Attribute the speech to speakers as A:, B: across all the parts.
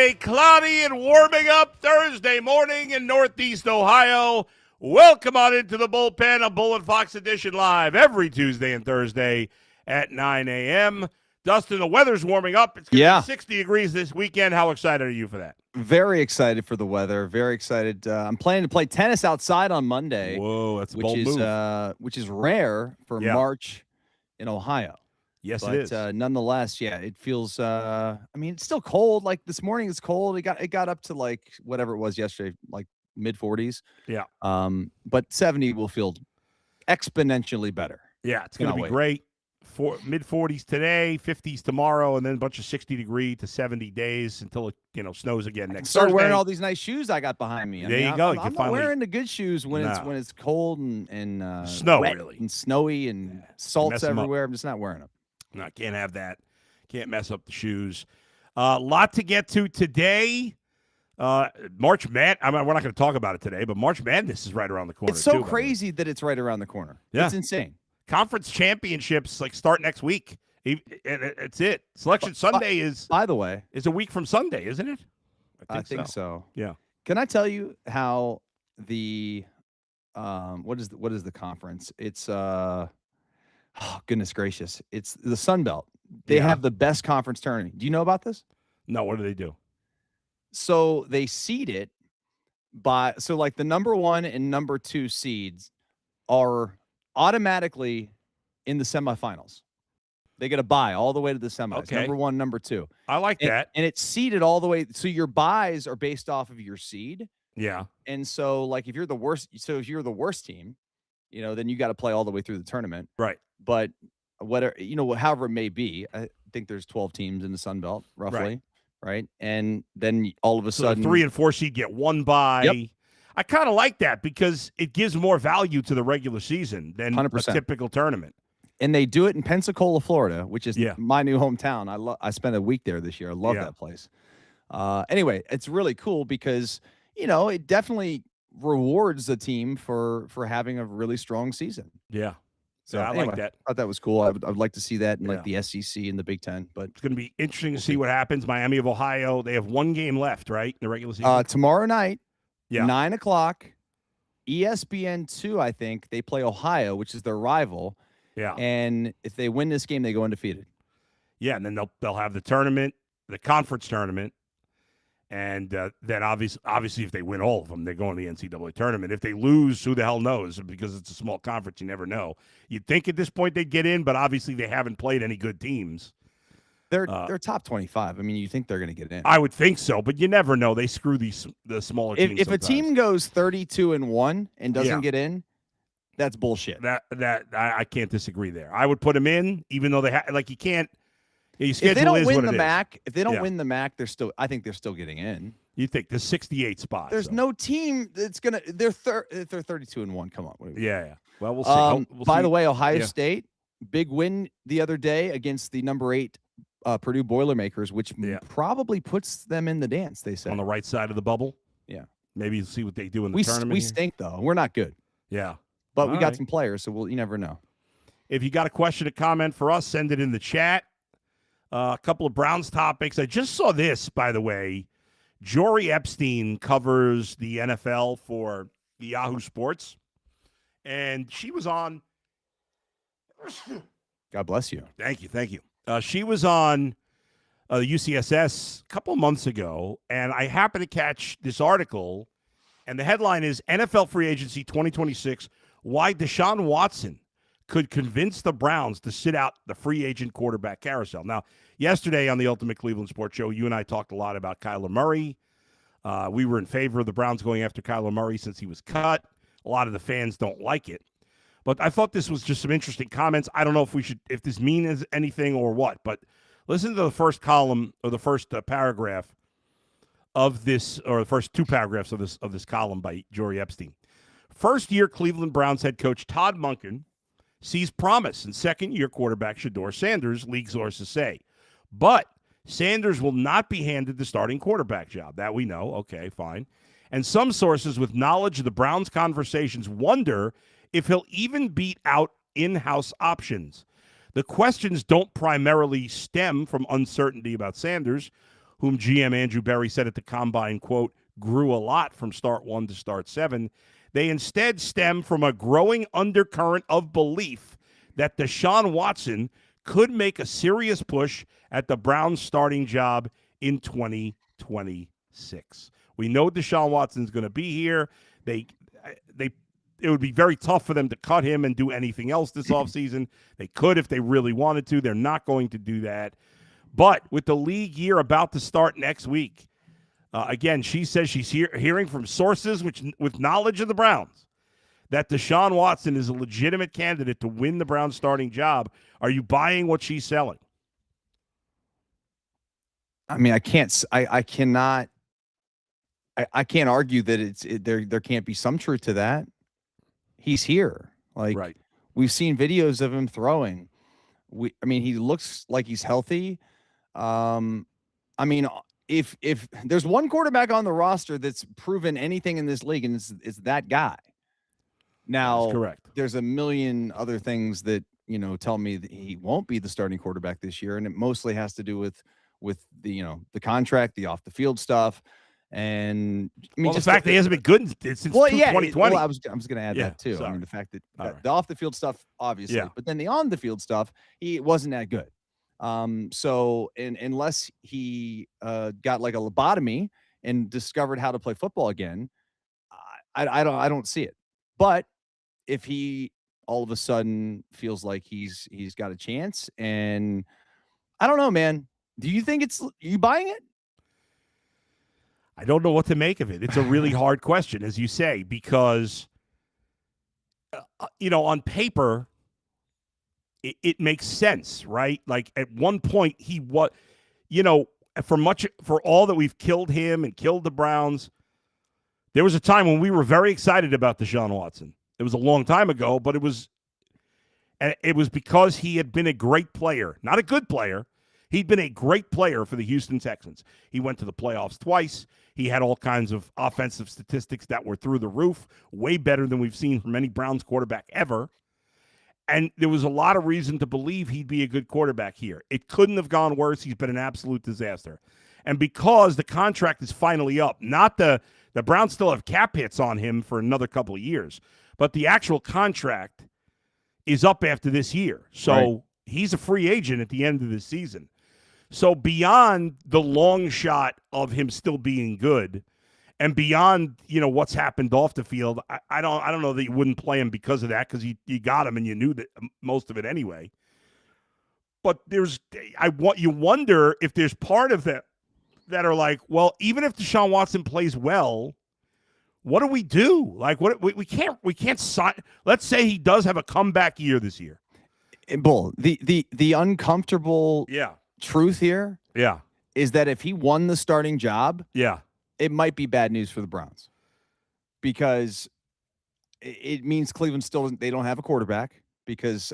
A: a cloudy and warming up Thursday morning in Northeast Ohio. Welcome on into the Bullpen, a Bull and Fox edition live every Tuesday and Thursday at 9 a.m. Dustin, the weather's warming up. It's going to be 60 degrees this weekend. How excited are you for that?
B: Very excited for the weather. Very excited. I'm planning to play tennis outside on Monday.
A: Whoa, that's a bold move.
B: Which is rare for March in Ohio.
A: Yes,
B: but,
A: it is.
B: Nonetheless, it feels. It's still cold. Like this morning, it's cold. It got up to like whatever it was yesterday, like mid 40s.
A: Yeah.
B: But 70 will feel exponentially better.
A: Yeah, it's going to be great. Mid 40s today, 50s tomorrow, and then a bunch of 60-degree to 70 days until it snows again next Thursday.
B: Start wearing all these nice shoes I got behind me.
A: There you go.
B: I'm not wearing the good shoes when it's cold and
A: snow
B: wet
A: really
B: and snowy and salts everywhere. I'm just not wearing them.
A: No, I can't have that. Can't mess up the shoes. Lot to get to today. March Madness. We're not going to talk about it today, but March Madness is right around the corner.
B: It's so crazy that it's right around the corner. Yeah. It's insane.
A: Conference championships start next week. It's it. Selection Sunday is, by the way, is a week from Sunday, isn't it?
B: I think so.
A: Yeah.
B: Can I tell you how the what is the conference? It's goodness gracious. It's the Sun Belt. They have the best conference tournament. Do you know about this?
A: No, what do they do?
B: So they seed it like the number 1 and number 2 seeds are automatically in the semifinals. They get a bye all the way to the semis.
A: Okay.
B: Number 1, number 2.
A: I like that.
B: And it's seeded all the way. So your buys are based off of your seed.
A: Yeah.
B: And so if you're the worst team, then you got to play all the way through the tournament.
A: Right.
B: But however it may be, I think there's 12 teams in the Sun Belt roughly. Right. And then all of a sudden
A: the 3 and 4 seed get one bye.
B: Yep.
A: I kind of like that because it gives more value to the regular season than
B: 100%.
A: a typical tournament.
B: And they do it in Pensacola, Florida, which is my new hometown. I spent a week there this year. I love that place. Anyway, it's really cool because, it definitely rewards the team for having a really strong season.
A: Yeah.
B: So
A: I like that.
B: I thought that was cool. I'd like to see that in the SEC and the Big Ten. But
A: it's going to be interesting to see what happens. Miami of Ohio, they have one game left, right, in the regular season?
B: Tomorrow night, 9 o'clock, ESPN2, I think, they play Ohio, which is their rival.
A: Yeah.
B: And if they win this game, they go undefeated.
A: Yeah, and then they'll have the tournament, the conference tournament. And then obviously, if they win all of them, they go in the NCAA tournament. If they lose, who the hell knows? Because it's a small conference, you never know. You'd think at this point they'd get in, but obviously they haven't played any good teams.
B: They're top 25. I mean, you think they're going to get in?
A: I would think so, but you never know. They screw the smaller teams.
B: If a team goes 32-1 and doesn't get in, that's bullshit.
A: I can't disagree there. I would put them in, even though you can't.
B: If they don't win the MAC, win the MAC, I think they're still getting in.
A: You think the 68 spots?
B: There's no team that's gonna. They're 32-1. Come on.
A: Yeah. Well, we'll see.
B: By the way, Ohio State big win the other day against the number 8 Purdue Boilermakers, which probably puts them in the dance. They say
A: on the right side of the bubble.
B: Yeah.
A: Maybe see what they do in the tournament.
B: We stink though. We're not good.
A: Yeah.
B: But we got some players, so you never know.
A: If you got a question or comment for us, send it in the chat. A couple of Browns topics. I just saw this, by the way. Jory Epstein covers the NFL for the Yahoo Sports. And she was on.
B: God bless you.
A: Thank you. She was on UCSS a couple of months ago, and I happened to catch this article, and the headline is NFL Free Agency 2026, Why Deshaun Watson Could Convince the Browns to Sit Out the Free Agent Quarterback Carousel. Now, yesterday on the Ultimate Cleveland Sports Show, you and I talked a lot about Kyler Murray. We were in favor of the Browns going after Kyler Murray since he was cut. A lot of the fans don't like it. But I thought this was just some interesting comments. I don't know if this means anything or what, but listen to the first column or the first paragraph of this, or the first 2 paragraphs of this column by Jory Epstein. First-year Cleveland Browns head coach Todd Monken sees promise in second-year quarterback Shedeur Sanders, league sources say. But Sanders will not be handed the starting quarterback job. That we know. Okay, fine. And some sources with knowledge of the Browns' conversations wonder if he'll even beat out in-house options. The questions don't primarily stem from uncertainty about Sanders, whom GM Andrew Berry said at the Combine, quote, grew a lot from start 1 to start 7. They instead stem from a growing undercurrent of belief that Deshaun Watson could make a serious push at the Browns starting job in 2026. We know Deshaun Watson's going to be here. It would be very tough for them to cut him and do anything else this offseason. They could if they really wanted to. They're not going to do that. But with the league year about to start next week, again, she says she's hearing from sources with knowledge of the Browns that Deshaun Watson is a legitimate candidate to win the Browns starting job. Are you buying what she's selling?
B: I mean, I can't argue that there can't be some truth to that. He's here. Like,
A: right.
B: We've seen videos of him throwing. He looks like he's healthy. I mean, if there's one quarterback on the roster that's proven anything in this league, and it's that guy. Now,
A: that's correct.
B: There's a million other things that, tell me that he won't be the starting quarterback this year, and it mostly has to do with the, the contract, the off the field stuff. And
A: the fact that he hasn't been good since 2020.
B: Well, I was going to add that too.
A: Sorry.
B: I mean, the fact that the off the field stuff, obviously, but then the on the field stuff, he wasn't that good. So unless he got like a lobotomy and discovered how to play football again, I don't see it. But if he all of a sudden feels like he's got a chance, and I don't know, man. Do you think are you buying it?
A: I don't know what to make of it. It's a really hard question, as you say, because, on paper, it makes sense, right? Like at one point he was, for all that we've killed him and killed the Browns, there was a time when we were very excited about Deshaun Watson. It was a long time ago, but it was because he had been a great player, not a good player. He'd been a great player for the Houston Texans. He went to the playoffs twice. He had all kinds of offensive statistics that were through the roof, way better than we've seen from any Browns quarterback ever. And there was a lot of reason to believe he'd be a good quarterback here. It couldn't have gone worse. He's been an absolute disaster. And because the contract is finally up, not the Browns still have cap hits on him for another couple of years, but the actual contract is up after this year. So he's a free agent at the end of the season. So beyond the long shot of him still being good, and beyond what's happened off the field, I don't know that you wouldn't play him because of that, because you got him and you knew that most of it anyway. But you wonder if there's part of that are like, well, even if Deshaun Watson plays well, what do we do? Like, what we can't sign. Let's say he does have a comeback year this year.
B: Bull, the uncomfortable truth here is that if he won the starting job, it might be bad news for the Browns, because it means Cleveland they don't have a quarterback, because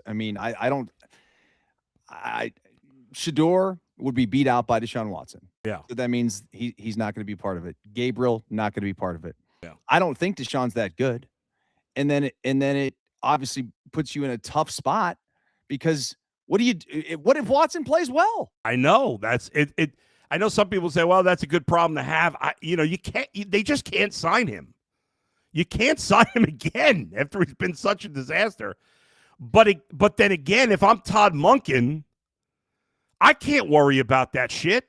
B: Shador would be beat out by Deshaun Watson. So that means he's not going to be part of it. Gabriel, not going to be part of it. I don't think Deshaun's that good. And then it obviously puts you in a tough spot, because what if Watson plays well?
A: I know that's it. I know some people say, well, that's a good problem to have. They just can't sign him. You can't sign him again after he's been such a disaster. But then again, if I'm Todd Monken, I can't worry about that shit.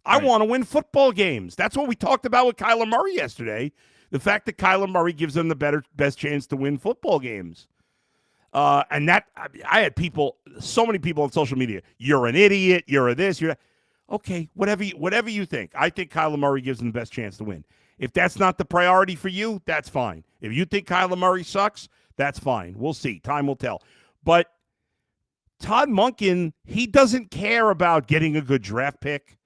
A: I want to win football games. That's what we talked about with Kyler Murray yesterday. The fact that Kyler Murray gives them the best chance to win football games. And that I had so many people on social media. You're an idiot. You're a this. You're okay. Whatever you think. I think Kyler Murray gives them the best chance to win. If that's not the priority for you, that's fine. If you think Kyler Murray sucks, that's fine. We'll see. Time will tell. But Todd Monken, he doesn't care about getting a good draft pick.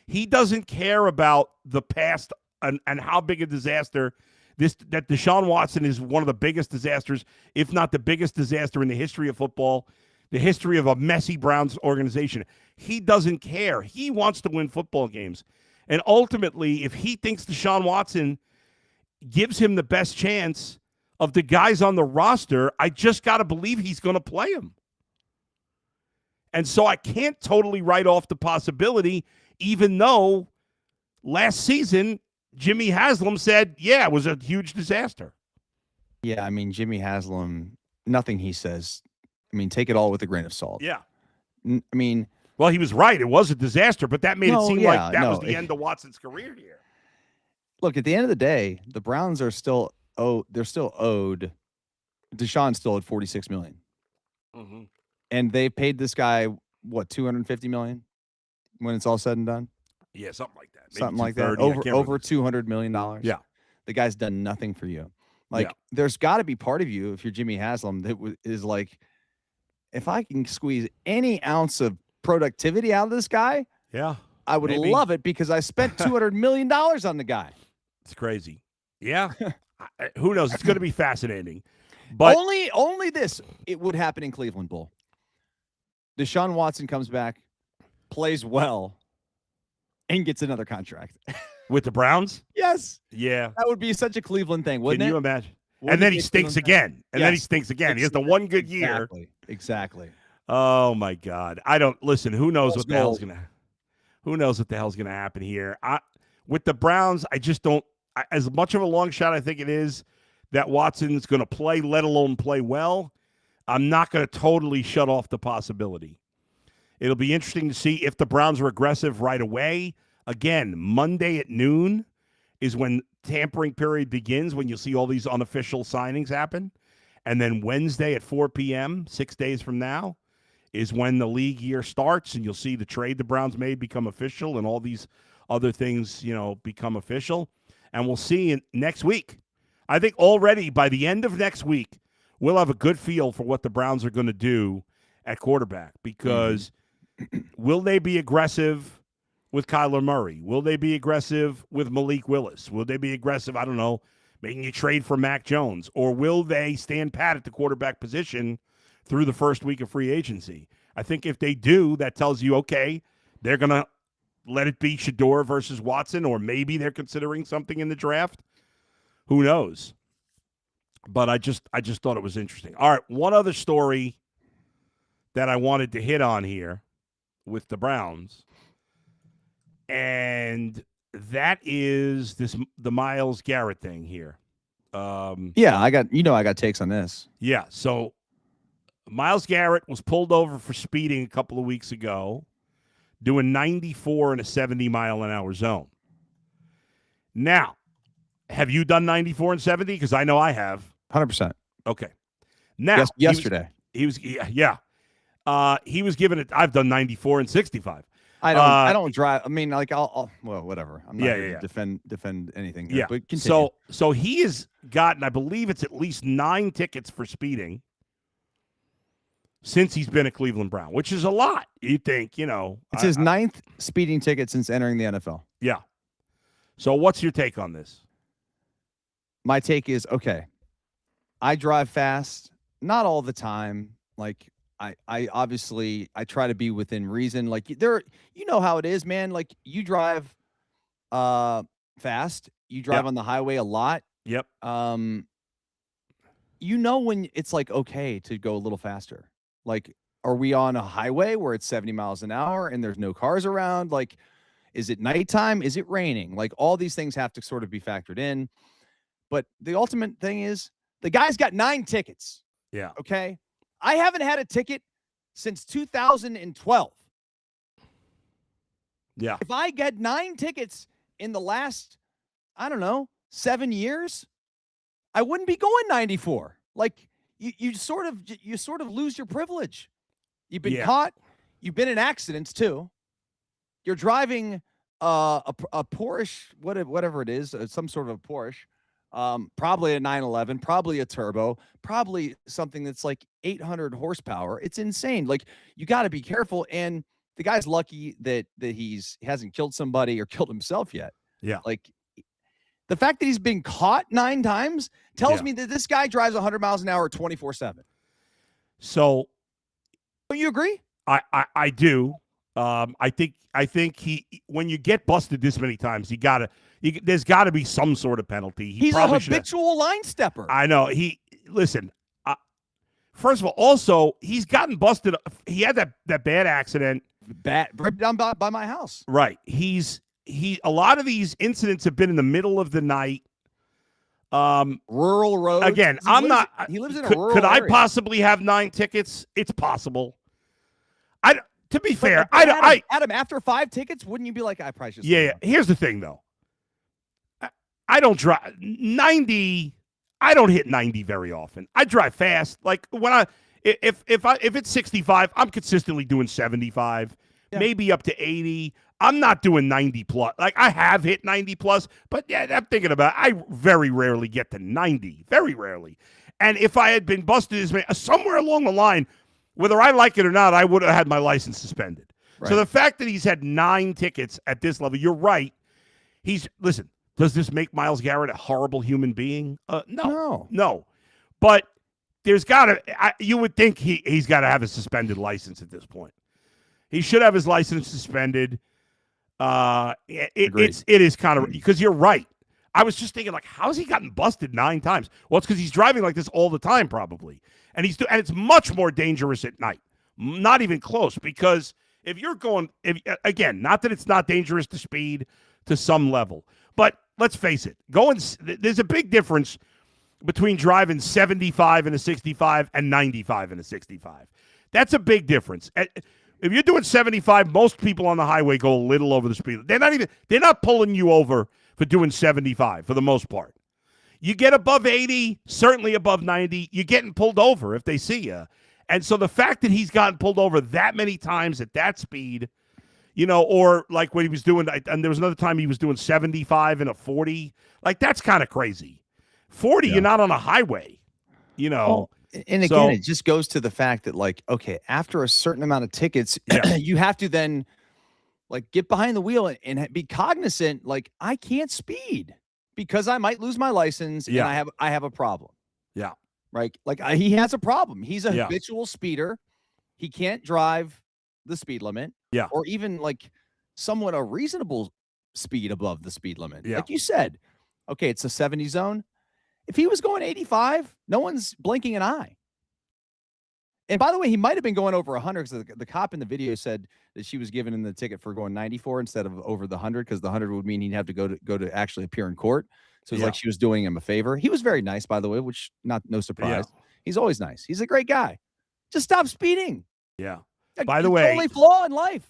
A: He doesn't care about the past and how big a disaster that Deshaun Watson is one of the biggest disasters, if not the biggest disaster in the history of football, the history of a messy Browns organization. He doesn't care. He wants to win football games. And ultimately, if he thinks Deshaun Watson gives him the best chance of the guys on the roster, I just got to believe he's going to play him. And so I can't totally write off the possibility, even though last season, Jimmy Haslam said, yeah, it was a huge disaster.
B: Yeah, I mean, Jimmy Haslam, nothing he says, I mean, take it all with a grain of salt.
A: Yeah.
B: I mean,
A: well, he was right. It was a disaster, but that made it seem like that was the end of Watson's career here.
B: Look, at the end of the day, the Browns are still they're still owed. Deshaun's still at $46 million.
A: Mm-hmm.
B: And they paid this guy, what, $250 million when it's all said and done?
A: Yeah, something like that. Maybe
B: something like that. Over $200 million.
A: Yeah.
B: The guy's done nothing for you. Like, there's got to be part of you, if you're Jimmy Haslam, that is like, if I can squeeze any ounce of productivity out of this guy, I would love it, because I spent $200 million on the guy.
A: It's crazy. Yeah. Who knows? It's going to be fascinating. But
B: only this, it would happen in Cleveland, Bull. Deshaun Watson comes back, plays well, and gets another contract.
A: With the Browns?
B: Yes.
A: Yeah.
B: That would be such a Cleveland thing, wouldn't it?
A: Can you imagine? And then he stinks again. And then he stinks again. He has the one good year.
B: Exactly.
A: Oh my God. I don't listen. Who knows what the hell's gonna happen here? With the Browns, I just don't. As much of a long shot I think it is that Watson's going to play, let alone play well, I'm not going to totally shut off the possibility. It'll be interesting to see if the Browns are aggressive right away. Again, Monday at noon is when tampering period begins, when you'll see all these unofficial signings happen. And then Wednesday at 4 p.m., 6 days from now, is when the league year starts, and you'll see the trade the Browns made become official and all these other things, become official. And we'll see next week. I think already by the end of next week, we'll have a good feel for what the Browns are going to do at quarterback, because will they be aggressive with Kyler Murray? Will they be aggressive with Malik Willis? Will they be aggressive, I don't know, making a trade for Mac Jones? Or will they stand pat at the quarterback position through the first week of free agency? I think if they do, that tells you, okay, they're going to let it be Shador versus Watson, or maybe they're considering something in the draft. Who knows? But I just thought it was interesting. All right, one other story that I wanted to hit on here with the Browns, and that is the Myles Garrett thing here.
B: I got takes on this.
A: Yeah, so Myles Garrett was pulled over for speeding a couple of weeks ago, doing 94 in a 70-mile-an-hour zone. Now, have you done 94 and 70? Because I know I have.
B: 100%.
A: Okay. Now,
B: yesterday.
A: He was given it. I've done 94 and 65.
B: I don't drive. I mean, like I'll well, whatever. I'm not going to defend anything here, but continue.
A: So he has gotten, I believe it's at least 9 tickets for speeding since he's been a Cleveland Brown, which is a lot. You think,
B: it's his 9th speeding ticket since entering the NFL.
A: Yeah. So what's your take on this?
B: My take is, okay, I drive fast, not all the time. Like I obviously I try to be within reason. Like you know how it is, man. Like you drive fast, you drive on the highway a lot.
A: Yep.
B: When it's like okay to go a little faster. Like, are we on a highway where it's 70 miles an hour and there's no cars around? Like, is it nighttime? Is it raining? Like, all these things have to sort of be factored in. But the ultimate thing is the guy's got 9 tickets.
A: Yeah.
B: Okay. I haven't had a ticket since 2012.
A: Yeah.
B: If I get 9 tickets in the last, I don't know, 7 years, I wouldn't be going 94. Like, you sort of lose your privilege. You've been caught. You've been in accidents too. You're driving a Porsche, whatever it is, some sort of a Porsche, probably a 911, probably a turbo, probably something that's like 800 horsepower. It's insane. Like, you got to be careful. And the guy's lucky that he hasn't killed somebody or killed himself yet.
A: Yeah.
B: Like, the fact that he's been caught 9 times tells me that this guy drives 100 miles an hour 24/7.
A: So,
B: don't you agree?
A: I do. I think when you get busted this many times, there's got to be some sort of penalty.
B: He's a habitual line stepper.
A: I know. Listen. First of all, also he's gotten busted. He had that bad accident.
B: Right down by my house.
A: Right. He's a lot of these incidents have been in the middle of the night.
B: Rural road.
A: Again,
B: He lives in a rural
A: Could I
B: area.
A: possibly have 9 tickets? It's possible. To be fair,
B: Adam, after 5 tickets, wouldn't you be like, I probably should?
A: Yeah. Here's the thing, though. I don't drive 90. I don't hit 90 very often. I drive fast. Like if it's 65, I'm consistently doing 75, maybe up to 80. I'm not doing 90 plus. Like I have hit 90 plus, but yeah, I'm thinking about it. I very rarely get to 90. Very rarely. And if I had been busted somewhere along the line, whether I like it or not, I would have had my license suspended. Right. So the fact that he's had 9 tickets at this level, you're right. Listen, does this make Myles Garrett a horrible human being? No. But there's you would think he's got to have a suspended license at this point. He should have his license suspended. It is kind of, because you're right. I was just thinking, like, how's he gotten busted 9 times? Well, it's because he's driving like this all the time, probably. And it's much more dangerous at night. Not even close, because if you're going, again, not that it's not dangerous to speed to some level, but let's face it, there's a big difference between driving 75 in a 65 and 95 in a 65. That's a big difference. If you're doing 75, most people on the highway go a little over the speed. They're not pulling you over for doing 75 for the most part. You get above 80, certainly above 90, you're getting pulled over if they see you. And so the fact that he's gotten pulled over that many times at that speed, or like what he was doing, and there was another time he was doing 75 in a 40, like that's kind of crazy. 40, You're not on a highway,
B: Well, and again, it just goes to the fact that, like, okay, after a certain amount of tickets, you have to then, like, get behind the wheel and be cognizant, like, I can't speed because I might lose my license and I have a problem.
A: Yeah.
B: Right? Like, he has a problem. He's a habitual speeder. He can't drive the speed limit.
A: Yeah.
B: Or even, like, somewhat a reasonable speed above the speed limit.
A: Yeah.
B: Like you said, okay, it's a 70 zone. If he was going 85, no one's blinking an eye. And by the way, he might have been going over 100 because the cop in the video said that she was giving him the ticket for going 94 instead of over the 100, because the 100 would mean he'd have to go to actually appear in court. So it's like she was doing him a favor. He was very nice, by the way, which no surprise. Yeah. He's always nice. He's a great guy. Just stop speeding.
A: Yeah.
B: Like,
A: by the way,
B: only flaw in life.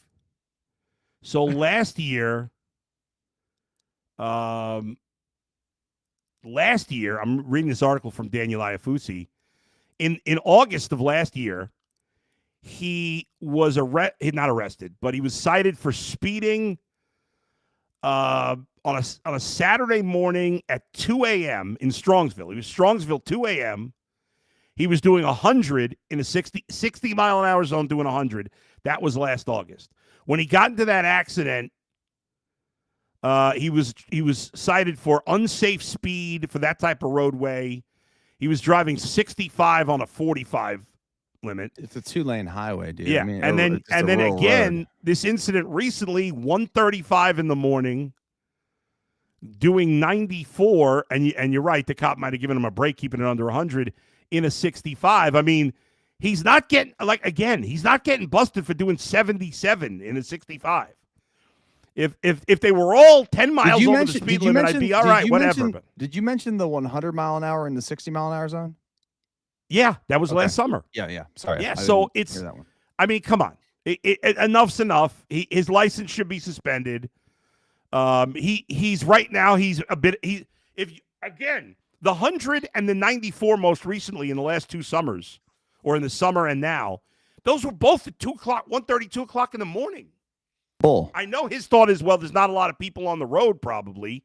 A: So last year, I'm reading this article from Daniel Iafusi. In August of last year, he was not arrested, but he was cited for speeding on a Saturday morning at 2 a.m. in Strongsville. He was Strongsville 2 a.m. He was doing 100 in a 60 mile an hour zone, doing 100. That was last August. When he got into that accident, he was cited for unsafe speed for that type of roadway. He was driving 65 on a 45 limit.
B: It's a 2-lane highway, dude.
A: Yeah,
B: I mean,
A: and then again,
B: road.
A: This incident recently, 1:35 in the morning, doing 94, and you're right, the cop might have given him a break, keeping it under 100 in a 65. I mean, he's not getting busted for doing 77 in a 65. If they were all 10 miles over the speed limit, I'd be all right, whatever.
B: Did you mention the 100 mile an hour and the 60 mile an hour zone?
A: Yeah, that was last summer.
B: Yeah. Sorry.
A: Yeah, so it's, I mean, come on. Enough's enough. His license should be suspended. He's right now, again, the 100 and the 94 most recently in the last 2 summers, or in the summer and now, those were both at 2 o'clock, 1:30, 2 o'clock in the morning.
B: Bull.
A: I know his thought is, well, there's not a lot of people on the road probably,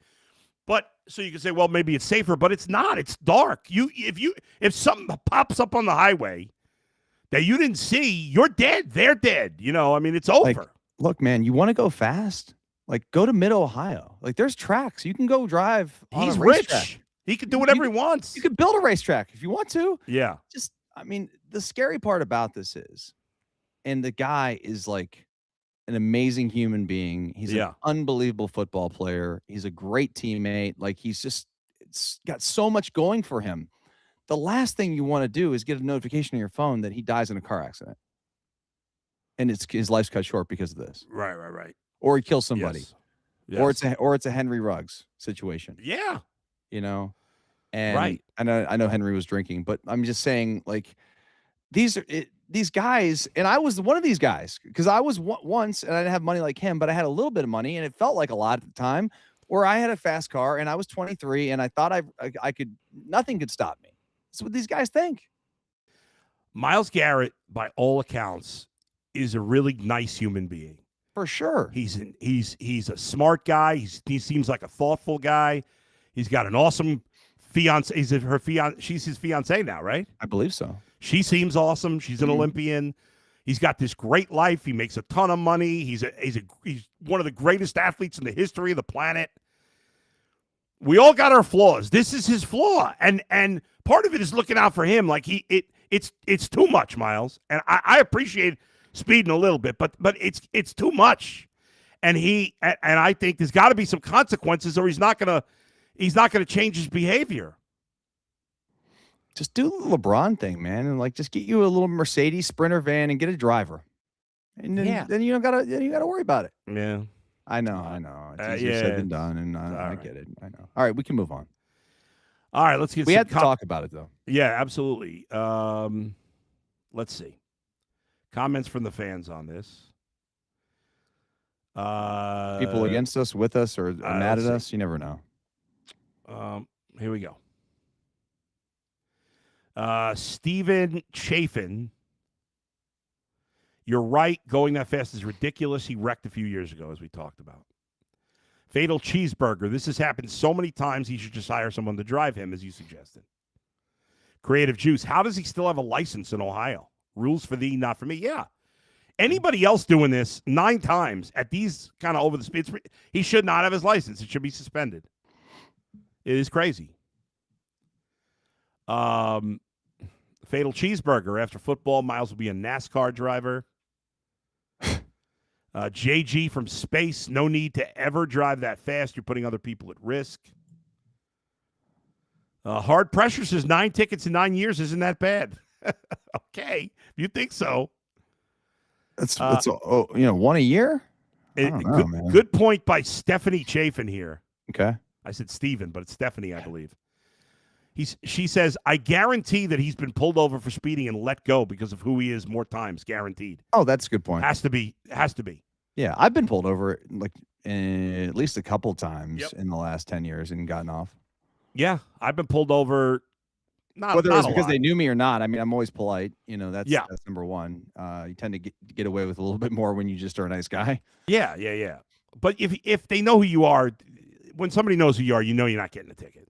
A: but so you can say, well, maybe it's safer, but it's not. It's dark. If something pops up on the highway that you didn't see, you're dead. They're dead. I mean, it's over.
B: Like, look, man, you want to go fast? Like, go to Mid-Ohio. Like, there's tracks. You can go drive on
A: He's
B: a
A: rich.
B: racetrack.
A: He can do whatever he wants.
B: You could build a racetrack if you want to.
A: Yeah.
B: I mean, the scary part about this is, and the guy is like an amazing human being. He's an unbelievable football player. He's a great teammate. Like, it's got so much going for him. The last thing you want to do is get a notification on your phone that he dies in a car accident. And his life's cut short because of this.
A: Right.
B: Or he kills somebody.
A: Yes. Yes.
B: Or it's a Henry Ruggs situation.
A: Yeah.
B: And
A: right.
B: I know Henry was drinking, but I'm just saying, like, these guys, and I was one of these guys because I was once, and I didn't have money like him, but I had a little bit of money, and it felt like a lot at the time. Where I had a fast car, and I was 23, and I thought I could, nothing could stop me. That's what these guys think.
A: Myles Garrett, by all accounts, is a really nice human being.
B: For sure.
A: He's a smart guy. He seems like a thoughtful guy. He's got an awesome fiance. She's his fiance now, right?
B: I believe so.
A: She seems awesome. She's an Olympian. He's got this great life. He makes a ton of money. He's one of the greatest athletes in the history of the planet. We all got our flaws. This is his flaw, and part of it is looking out for him. Like it's too much, Myles. And I appreciate speeding a little bit, but it's too much. And I think there's got to be some consequences, or he's not gonna change his behavior.
B: Just do the LeBron thing, man, and like just get you a little Mercedes Sprinter van and get a driver, and then you don't gotta worry about it.
A: Yeah,
B: I know. It's easier said than done, and I get it. I know. All right, we can move on.
A: All right, let's get.
B: We had to talk about it though.
A: Yeah, absolutely. Let's see. Comments from the fans on this.
B: People against us, with us, or mad at us. You never know.
A: Here we go. Stephen Chafin. You're right. Going that fast is ridiculous. He wrecked a few years ago, as we talked about. Fatal Cheeseburger. This has happened so many times, he should just hire someone to drive him, as you suggested. Creative Juice. How does he still have a license in Ohio? Rules for thee, not for me. Yeah. Anybody else doing this 9 times at these kind of over the speeds, he should not have his license. It should be suspended. It is crazy. Fatal Cheeseburger. After football, Myles will be a NASCAR driver. JG from space. No need to ever drive that fast. You're putting other people at risk. Hard Pressure says 9 tickets in 9 years isn't that bad. Okay, if you think so.
B: That's one a year. I don't know, man.
A: Good point by Stephanie Chafin here.
B: Okay,
A: I said Steven, but it's Stephanie, I believe. She says, I guarantee that he's been pulled over for speeding and let go because of who he is more times. Guaranteed.
B: Oh, that's a good point.
A: Has to be.
B: Yeah, I've been pulled over like at least a couple times in the last 10 years and gotten off.
A: Yeah, I've been pulled over.
B: Whether it's because they knew me or not. I mean, I'm always polite. That's number one. You tend to get away with a little bit more when you just are a nice guy.
A: Yeah. But if they know who you are, when somebody knows who you are, you're not getting a ticket.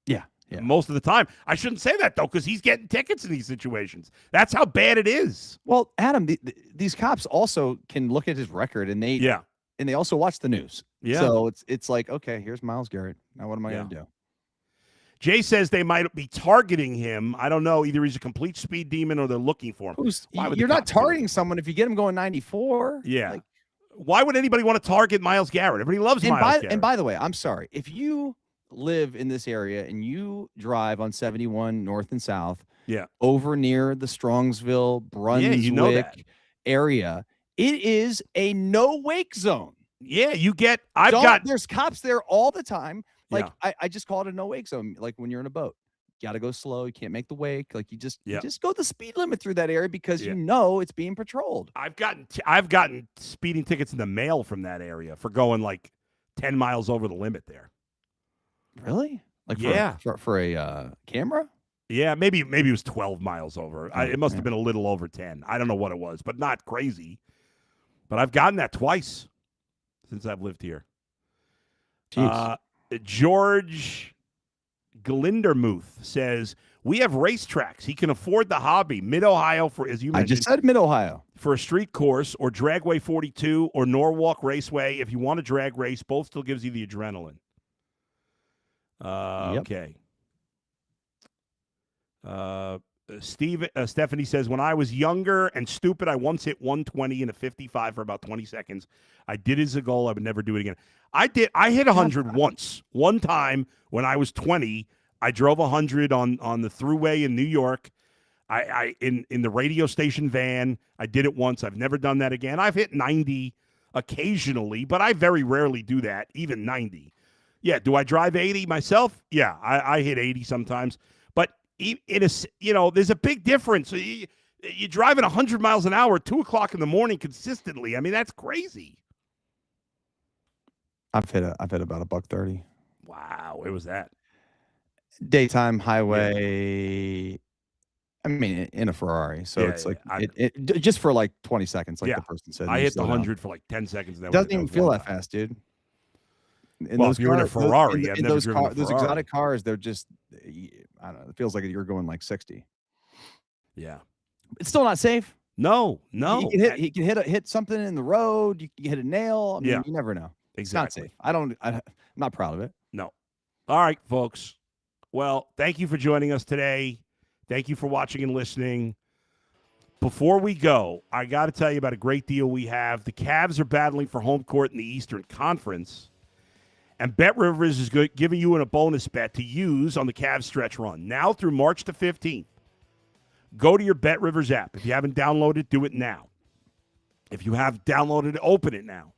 B: Yeah.
A: Most of the time. I shouldn't say that, though, because he's getting tickets in these situations. That's how bad it is.
B: Well, Adam, these cops also can look at his record, and they also watch the news. Yeah. So it's like, okay, here's Myles Garrett. Now what am I going to do?
A: Jay says they might be targeting him. I don't know. Either he's a complete speed demon or they're looking for him.
B: You're not targeting someone if you get him going 94.
A: Yeah. Why would anybody want to target Myles Garrett? Everybody loves Myles Garrett.
B: And by the way, I'm sorry. If you live in this area and you drive on 71 north and south, over near the Strongsville, Brunswick area, it is a no wake zone.
A: Yeah, there's
B: cops there all the time. Like I just call it a no wake zone. Like when you're in a boat, you got to go slow. You can't make the wake. Like you just go the speed limit through that area because it's being patrolled.
A: I've gotten speeding tickets in the mail from that area for going like 10 miles over the limit there.
B: Really? Like for a camera?
A: Yeah, maybe it was 12 miles over. It must have been a little over 10. I don't know what it was, but not crazy. But I've gotten that twice since I've lived here.
B: Jeez.
A: George Glindermuth says, we have racetracks. He can afford the hobby. Mid-Ohio, for, as you mentioned.
B: I just said Mid-Ohio.
A: For a street course, or Dragway 42 or Norwalk Raceway. If you want a drag race, both still gives you the adrenaline. Okay. Stephanie says, when I was younger and stupid, I once hit 120 in a 55 for about 20 seconds. I did it as a goal. I would never do it again. I hit 100 once. One time when I was 20, I drove 100 on the thruway in New York. In the radio station van. I did it once. I've never done that again. I've hit 90 occasionally, but I very rarely do that, even 90. Yeah, do I drive 80 myself? Yeah, I hit 80 sometimes. But there's a big difference. You're driving 100 miles an hour at 2 o'clock in the morning consistently. I mean, that's crazy.
B: I've hit about $130.
A: Wow, where was that?
B: Daytime highway. Yeah. I mean, in a Ferrari, so it's it just for like 20 seconds, like the person said.
A: I hit the 100 for like 10 seconds.
B: It doesn't even feel that fast, dude.
A: If you're in a Ferrari,
B: those exotic cars, they're just, I don't know. It feels like you're going like 60.
A: Yeah,
B: it's still not safe.
A: No.
B: He can hit something in the road. You can hit a nail. I mean, you never know.
A: Exactly.
B: It's not safe. I'm not proud of it.
A: No. All right, folks. Well, thank you for joining us today. Thank you for watching and listening. Before we go, I got to tell you about a great deal we have. The Cavs are battling for home court in the Eastern Conference, and BetRivers is giving you a bonus bet to use on the Cavs stretch run. Now through March the 15th, go to your BetRivers app. If you haven't downloaded, do it now. If you have downloaded it, open it now.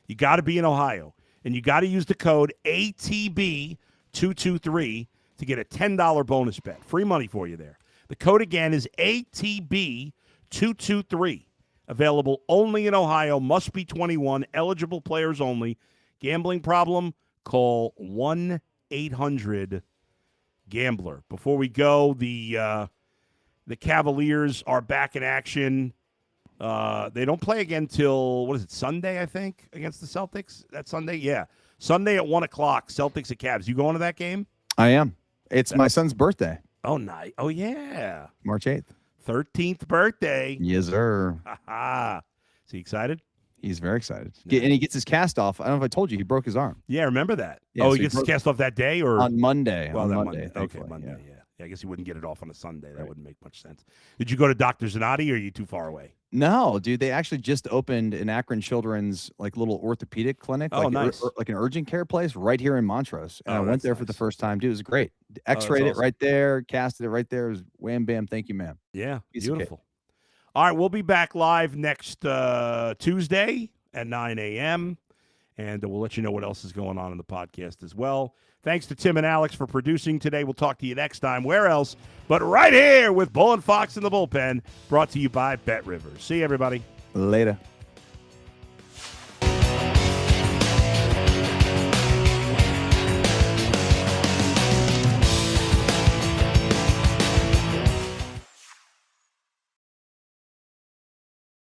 A: You got to be in Ohio, and you got to use the code ATB223 to get a $10 bonus bet. Free money for you there. The code again is ATB223. Available only in Ohio. Must be 21. Eligible players only. Gambling problem? Call 1-800-GAMBLER. Before we go, the Cavaliers are back in action. They don't play again till, Sunday, I think, against the Celtics? That Sunday? Yeah. Sunday at 1 o'clock, Celtics at Cavs. You going to that game?
B: I am. It's my son's birthday.
A: Oh, nice. Oh, yeah.
B: March 8th.
A: 13th birthday.
B: Yes, sir.
A: Is he excited?
B: He's very excited. And he gets his cast off. I don't know if I told you, he broke his arm.
A: Yeah, remember that.
B: Yeah,
A: he gets his cast off that day? Or
B: on Monday.
A: Well,
B: on
A: Monday. Okay, Monday, yeah. I guess he wouldn't get it off on a Sunday. That wouldn't make much sense. Did you go to Dr. Zanotti, or are you too far away?
B: No, dude. They actually just opened an Akron Children's little orthopedic clinic,
A: nice.
B: Like an urgent care place right here in Montrose. And I went there for the first time, dude. It was great. X-rayed it right there, casted it right there. It was wham bam. Thank you, ma'am.
A: Yeah, beautiful. All right, we'll be back live next Tuesday at 9 a.m. And we'll let you know what else is going on in the podcast as well. Thanks to Tim and Alex for producing today. We'll talk to you next time. Where else but right here with Bull and Fox in the Bullpen, brought to you by BetRivers. See you, everybody.
B: Later.